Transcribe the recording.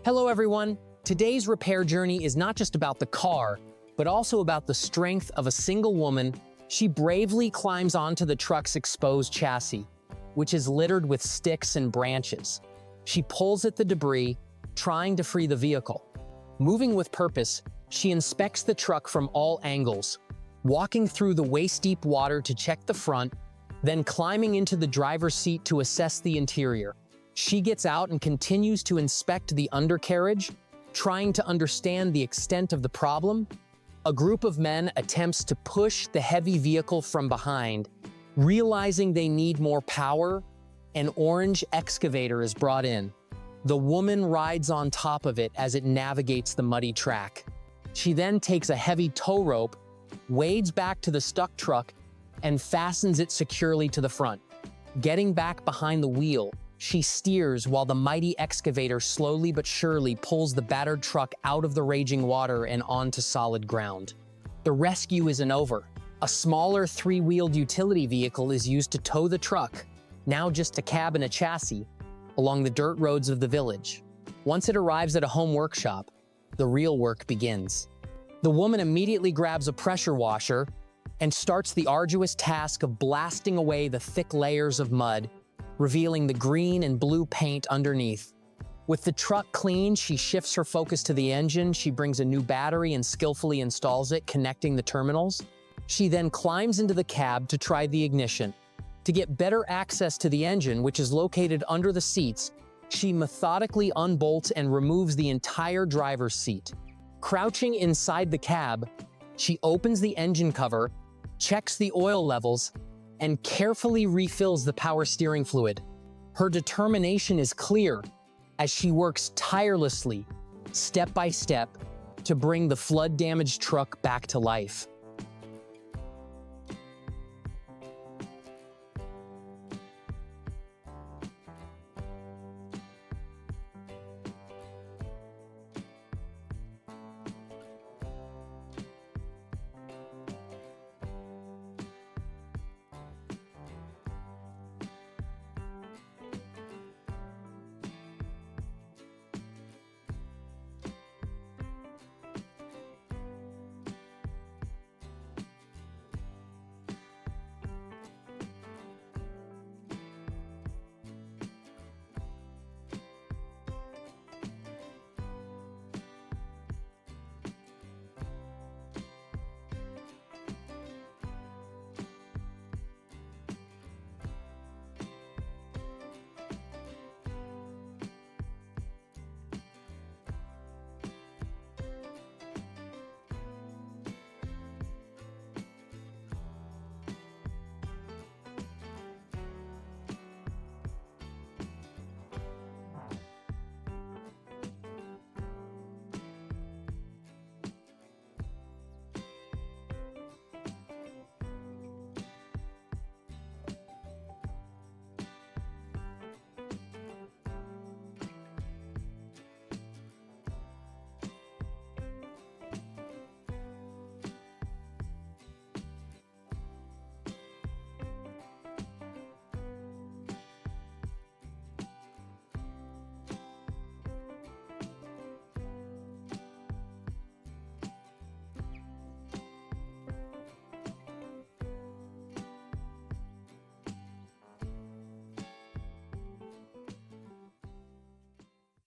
Hello everyone! Today's repair journey is not just about the car, but also about the strength of a single woman. She bravely climbs onto the truck's exposed chassis, which is littered with sticks and branches. She pulls at the debris, trying to free the vehicle. Moving with purpose, she inspects the truck from all angles, walking through the waist-deep water to check the front, then climbing into the driver's seat to assess the interior. She gets out and continues to inspect the undercarriage, trying to understand the extent of the problem. A group of men attempts to push the heavy vehicle from behind. Realizing they need more power, an orange excavator is brought in. The woman rides on top of it as it navigates the muddy track. She then takes a heavy tow rope, wades back to the stuck truck, and fastens it securely to the front. Getting back behind the wheel, she steers while the mighty excavator slowly but surely pulls the battered truck out of the raging water and onto solid ground. The rescue isn't over. A smaller three-wheeled utility vehicle is used to tow the truck, now just a cab and a chassis, along the dirt roads of the village. Once it arrives at a home workshop, the real work begins. The woman immediately grabs a pressure washer and starts the arduous task of blasting away the thick layers of mud, revealing the green and blue paint underneath. With the truck clean, she shifts her focus to the engine. She brings a new battery and skillfully installs it, connecting the terminals. She then climbs into the cab to try the ignition. To get better access to the engine, which is located under the seats, she methodically unbolts and removes the entire driver's seat. Crouching inside the cab, she opens the engine cover, checks the oil levels, and carefully refills the power steering fluid. Her determination is clear as she works tirelessly, step by step, to bring the flood-damaged truck back to life.